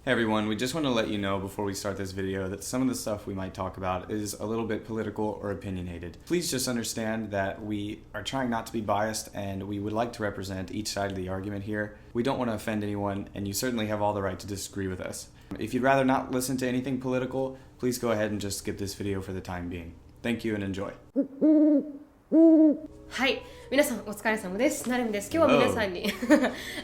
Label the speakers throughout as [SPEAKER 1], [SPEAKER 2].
[SPEAKER 1] Hey everyone, we just want to let you know before we start this video that some of the stuff we might talk about is a little bit political or opinionated. Please just understand that we are trying not to be biased and we would like to represent each side of the argument here. We don't want to offend anyone and you certainly have all the right to disagree with us. If you'd rather not listen to anything political, please go ahead and just skip this video for the time being. Thank you and enjoy.
[SPEAKER 2] はい、皆さんお疲れ様です。なるみです。今日は皆さんに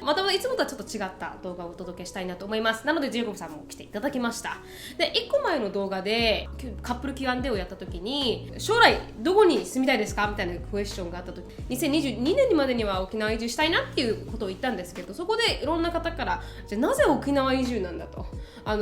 [SPEAKER 2] またいつもとはちょっと違った動画をお届けしたいなと思います。なのでジェイコブさんも来ていただきました。で、1個前の動画でカップル Q&A をやった時に将来どこに住みたいですかみたいなクエスチョンがあった時、2022年までには沖縄移住したいなっていうことを言ったんですけど、そこでいろんな方からじゃあなぜ沖縄移住なんだと、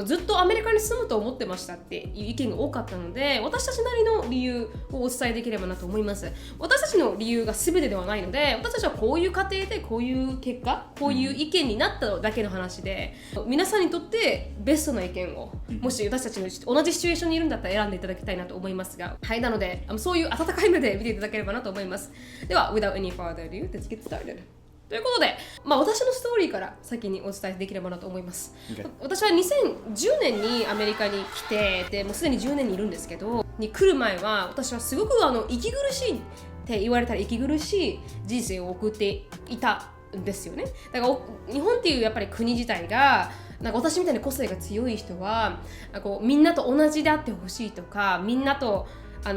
[SPEAKER 2] ずっとアメリカに住むと思ってましたっていう意見が多かったので、私たちなりの理由をお伝えできればなと思います。私たちの理由が全てではないので、私たちはこういう過程でこういう結果、こういう意見になっただけの話で、皆さんにとってベストな意見を、もし私たちの同じシチュエーションにいるんだったら選んでいただきたいなと思いますが、はい、なのでそういう温かい目で見ていただければなと思います。では Without any further ado, let's get started。ということで、私のストーリーから先にお伝えできればなと思います。
[SPEAKER 1] Okay.
[SPEAKER 2] 私は2010年にアメリカに来て、でもうすでに10年にいるんですけど、に来る前は私はすごく息苦しいって言われたら息苦しい人生を送っていたんですよね。だから日本っていうやっぱり国自体がなんか私みたいに個性が強い人はこうみんなと同じであってほしいとか、みんなと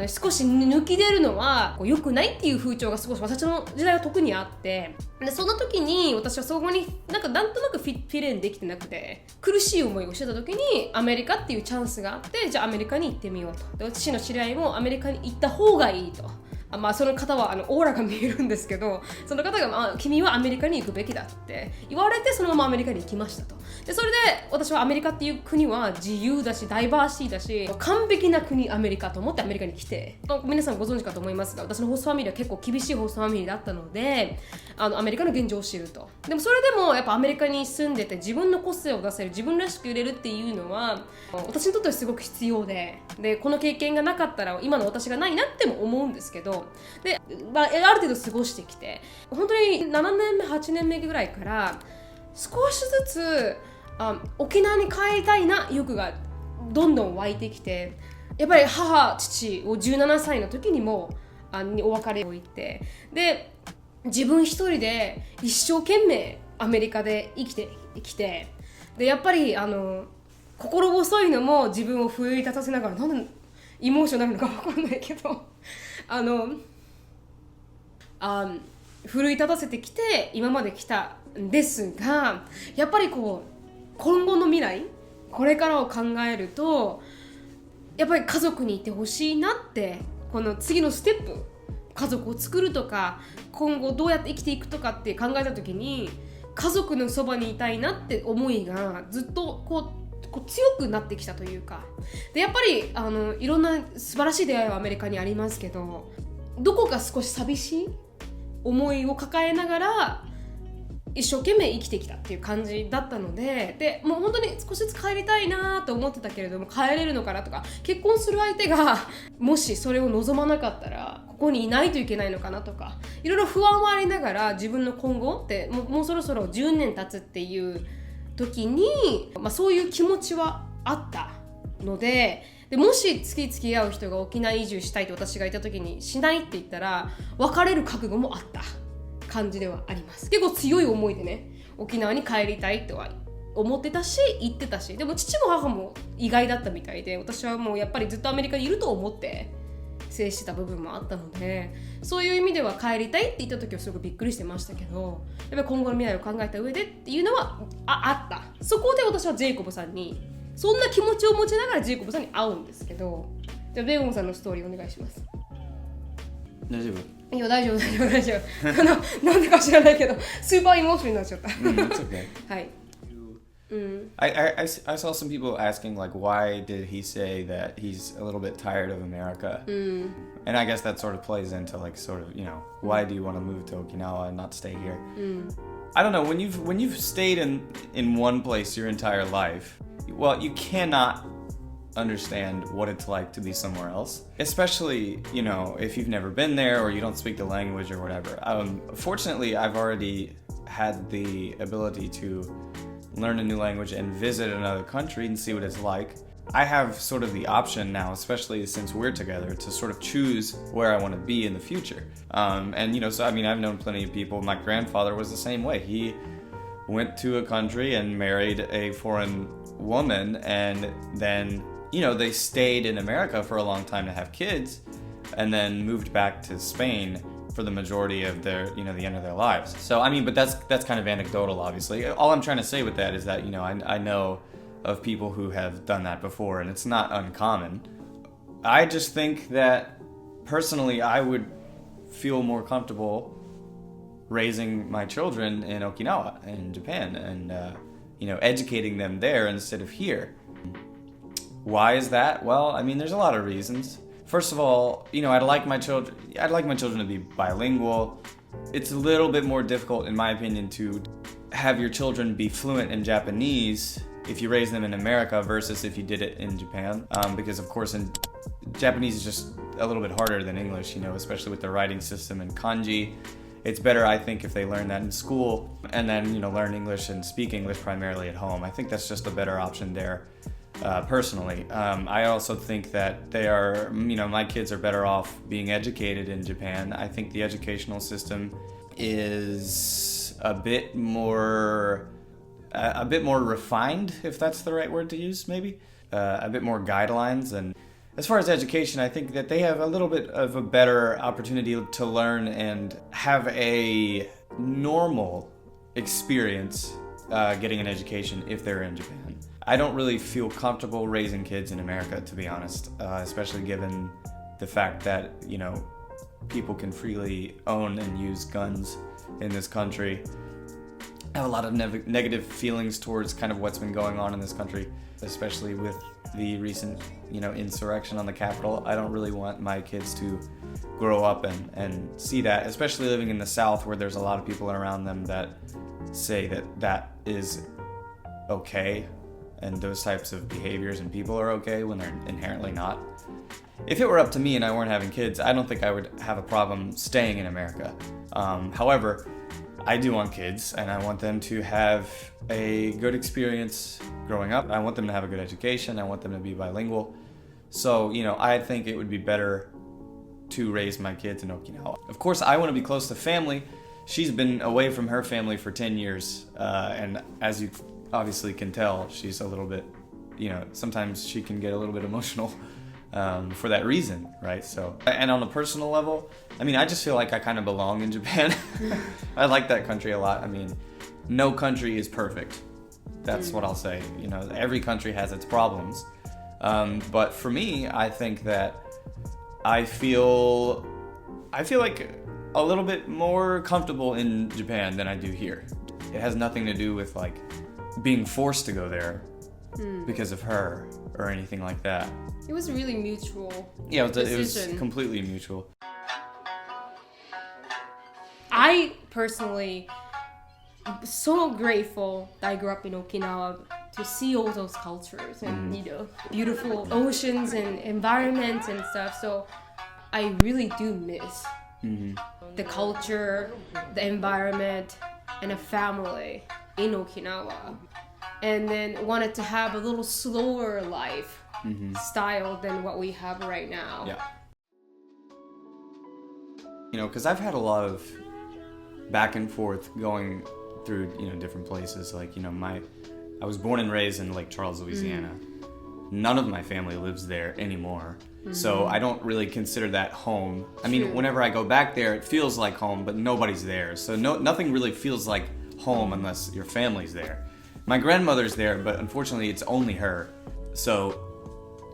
[SPEAKER 2] 少し抜き出るのは良くないっていう風潮が少し私の時代は特にあって、でその時に私はそこになんとなくフィレンできてなくて苦しい思いをしてた時にアメリカっていうチャンスがあって、じゃあアメリカに行ってみようと。で私の知り合いもアメリカに行った方がいいと。その方はオーラが見えるんですけど、その方が、君はアメリカに行くべきだって言われて、そのままアメリカに行きましたと。でそれで私はアメリカっていう国は自由だしダイバーシティだし完璧な国アメリカと思ってアメリカに来て、皆さんご存知かと思いますが、私のホストファミリーは結構厳しいホストファミリーだったので、アメリカの現状を知ると。でもそれでもやっぱアメリカに住んでて自分の個性を出せる、自分らしくいれるっていうのは私にとってはすごく必要で、この経験がなかったら今の私がないなっても思うんですけど、で、ある程度過ごしてきて、本当に7年目8年目ぐらいから少しずつ沖縄に帰りたいな欲がどんどん湧いてきて、やっぱり父を17歳の時にもお別れを言って、で自分一人で一生懸命アメリカで生きてきて、でやっぱり心細いのも自分を奮い立たせながら、なんでイモーショナルなのか分かんないけど奮い立たせてきて今まで来たんですが、やっぱりこう今後の未来、これからを考えるとやっぱり家族にいてほしいなって、この次のステップ、家族を作るとか今後どうやって生きていくとかって考えた時に、家族のそばにいたいなって思いがずっとこう強くなってきたというか、でやっぱりいろんな素晴らしい出会いはアメリカにありますけど、どこか少し寂しい思いを抱えながら一生懸命生きてきたっていう感じだったので、でもう本当に少しずつ帰りたいなと思ってたけれども、帰れるのかなとか、結婚する相手がもしそれを望まなかったらここにいないといけないのかなとか、いろいろ不安はありながら、自分の今後ってもうそろそろ10年経つっていう時に、そういう気持ちはあったので、もし付き合う人が沖縄移住したいと私が言った時にしないって言ったら別れる覚悟もあった感じではあります。結構強い思いでね、沖縄に帰りたいとは思ってたし言ってたし、でも父も母も意外だったみたいで、私はもうやっぱりずっとアメリカにいると思って接してた部分もあったので、そういう意味では帰りたいって言った時はすごくびっくりしてましたけど、やっぱり今後の未来を考えた上でっていうのは あった。そこで私はジェイコブさんにそんな気持ちを持ちながらジェイコブさんに会うんですけど、じゃあベーゴンさんのストーリーお願いします。
[SPEAKER 1] 大丈夫？
[SPEAKER 2] いや大丈夫なんでか知らないけどスーパーイモーションになっちゃった。
[SPEAKER 1] It's okay.
[SPEAKER 2] はい。
[SPEAKER 1] I saw some people asking like, why did he say that he's a little bit tired of America? And I guess that sort of plays into like sort of, why do you want to move to Okinawa and not stay here? I don't know, when you've stayed in one place your entire life, well, you cannot understand what it's like to be somewhere else, especially, if you've never been there or you don't speak the language or whatever. Fortunately, I've already had the ability to learn a new language and visit another country and see what it's like. I have sort of the option now, especially since we're together, to sort of choose where I want to be in the future. So I mean, I've known plenty of people. My grandfather was the same way. He went to a country and married a foreign woman, and then, they stayed in America for a long time to have kids, and then moved back to Spain for the majority of their, the end of their lives. So, I mean, but that's kind of anecdotal, obviously. All I'm trying to say with that is that, I know of people who have done that before, and it's not uncommon. I just think that, personally, I would feel more comfortable raising my children in Okinawa, in Japan, and, educating them there instead of here. Why is that? Well, I mean, there's a lot of reasons. First of all, I'd like my children to be bilingual. It's a little bit more difficult, in my opinion, to have your children be fluent in Japanese if you raise them in America versus if you did it in Japan. Because, of course, in Japanese is just a little bit harder than English, especially with the writing system and kanji. It's better, I think, if they learn that in school and then, learn English and speak English primarily at home. I think that's just a better option there. Personally. I also think that they are, my kids are better off being educated in Japan. I think the educational system is a bit more refined, if that's the right word to use, maybe. A bit more guidelines. And as far as education, I think that they have a little bit of a better opportunity to learn and have a normal experience getting an education if they're in Japan. I don't really feel comfortable raising kids in America, to be honest, especially given the fact that, people can freely own and use guns in this country. I have a lot of negative feelings towards kind of what's been going on in this country, especially with the recent, insurrection on the Capitol. I don't really want my kids to grow up and see that, especially living in the South where there's a lot of people around them that say that is okay. And those types of behaviors and people are okay when they're inherently not. If it were up to me and I weren't having kids, I don't think I would have a problem staying in America. However, I do want kids, and I want them to have a good experience growing up. I want them to have a good education. I want them to be bilingual. So, I think it would be better to raise my kids in Okinawa. Of course, I want to be close to family. She's been away from her family for 10 years, and as you obviously can tell, she's a little bit, sometimes she can get a little bit emotional for that reason, right? So, and on a personal level, I mean, I just feel like I kind of belong in Japan. I like that country a lot. I mean, no country is perfect. That's what I'll say. Every country has its problems. But for me, I think that I feel like a little bit more comfortable in Japan than I do here. It has nothing to do with like being forced to go there because of her or anything like that.
[SPEAKER 2] It was really mutual.
[SPEAKER 1] Yeah, it was completely mutual.
[SPEAKER 2] I personally am so grateful that I grew up in Okinawa to see all those cultures and beautiful oceans and environments and stuff. So I really do miss the culture, the environment, and a family in Okinawa, and then wanted to have a little slower life style than what we have right now.
[SPEAKER 1] Yeah. Because I've had a lot of back and forth going through, different places. Like, I was born and raised in Lake Charles, Louisiana. None of my family lives there anymore. So I don't really consider that home. I mean, whenever I go back there, it feels like home, but nobody's there. So nothing really feels like home unless your family's there. My grandmother's there, but unfortunately it's only her. So,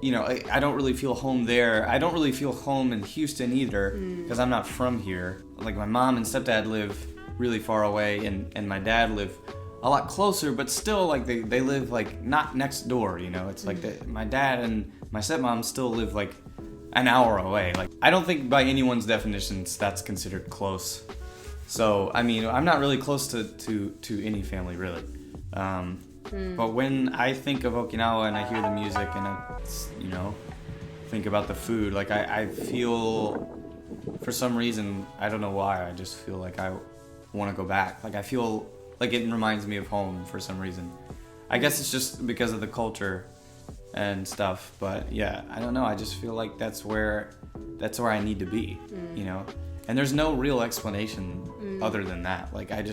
[SPEAKER 1] I don't really feel home there. I don't really feel home in Houston either, because I'm not from here. Like, my mom and stepdad live really far away, and my dad live a lot closer, but still, like, they live, like, not next door, It's like my dad and my stepmom still live, like, an hour away. Like, I don't think by anyone's definitions that's considered close. So, I mean, I'm not really close to any family, really. But when I think of Okinawa and I hear the music and I, think about the food, like, I feel, for some reason, I don't know why, I just feel like I want to go back. Like, I feel Like it reminds me of home for some reason. I guess it's just because of the culture and stuff, but yeah, I don't know. I just feel like that's where I need to be, you know? And there's no real explanation other than that. Like I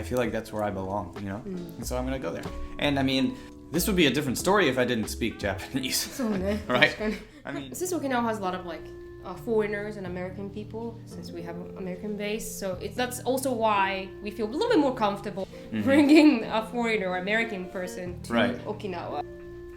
[SPEAKER 1] feel like that's where I belong, you know? And so I'm gonna go there. And I mean, this would be a different story if I didn't speak Japanese. Right? I mean,
[SPEAKER 2] since Okinawa has a lot of like foreigners and American people, since we have an American base, so that's also why we feel a little bit more comfortable bringing a foreigner or American person to Okinawa.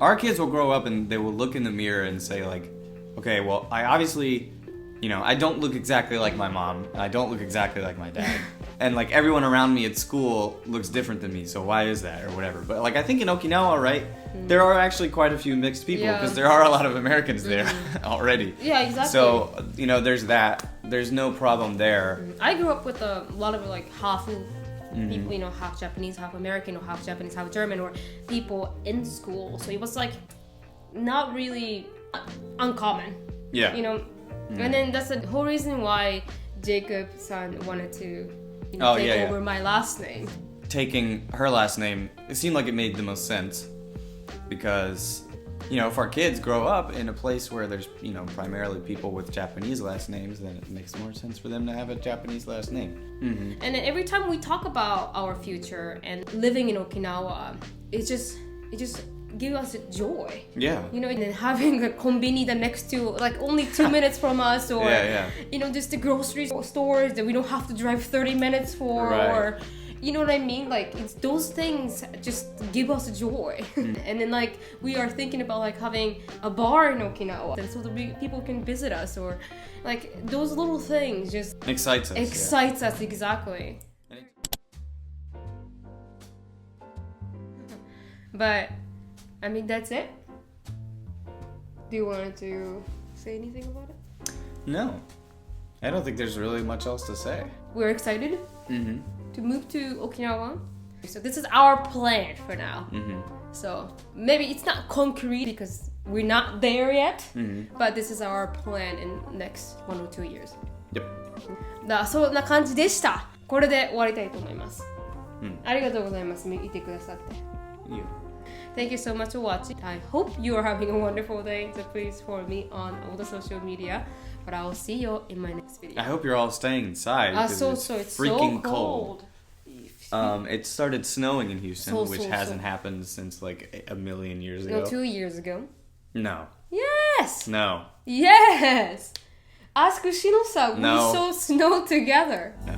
[SPEAKER 1] Our kids will grow up and they will look in the mirror and say like, okay, well, I obviously, you know, I don't look exactly like my mom, and I don't look exactly like my dad. And like everyone around me at school looks different than me, so why is that or whatever. But like I think in Okinawa, right, there are actually quite a few mixed people because there are a lot of Americans there already.
[SPEAKER 2] Yeah, exactly.
[SPEAKER 1] So, you know, there's that. There's no problem there.
[SPEAKER 2] I grew up with a lot of like half people, you know, half Japanese, half American, or half Japanese, half German, or people in school. So it was like not really uncommon.
[SPEAKER 1] Yeah.
[SPEAKER 2] You know, and then that's the whole reason why Jacob-san wanted to, you know, take over my last name.
[SPEAKER 1] Taking her last name, it seemed like it made the most sense because, you know, if our kids grow up in a place where there's, you know, primarily people with Japanese last names, then it makes more sense for them to have a Japanese last name.
[SPEAKER 2] And then every time we talk about our future and living in Okinawa, it just gives us joy.
[SPEAKER 1] Yeah.
[SPEAKER 2] You know, and then having a konbini the next to, like, only 2 minutes from us, or, you know, just the grocery stores that we don't have to drive 30 minutes for, or, you know what I mean? Like, it's those things just give us joy. And then, like, we are thinking about, like, having a bar in Okinawa so that people can visit us, or, like, those little things just
[SPEAKER 1] excites us,
[SPEAKER 2] exactly. But I mean, that's it. Do you want to say anything about it?
[SPEAKER 1] No. I don't think there's really much else to say.
[SPEAKER 2] We're excited to move to Okinawa. So this is our plan for now. So maybe it's not concrete because we're not there yet, but this is our plan in next 1 or 2 years.
[SPEAKER 1] Yep.
[SPEAKER 2] そんな感じでした。これで終わりたいと思います。ありがとうございます。見てくださって。Thank you so much for watching. I hope you are having a wonderful day. So please follow me on all the social media. But I will see you in my next video.
[SPEAKER 1] I hope you're all staying inside because it's freaking
[SPEAKER 2] so cold.
[SPEAKER 1] It started snowing in Houston, which hasn't happened since like a million years ago.
[SPEAKER 2] No, 2 years ago.
[SPEAKER 1] No.
[SPEAKER 2] Yes.
[SPEAKER 1] No.
[SPEAKER 2] Yes. Ask Shino-san.
[SPEAKER 1] No.
[SPEAKER 2] We saw snow together.
[SPEAKER 1] No.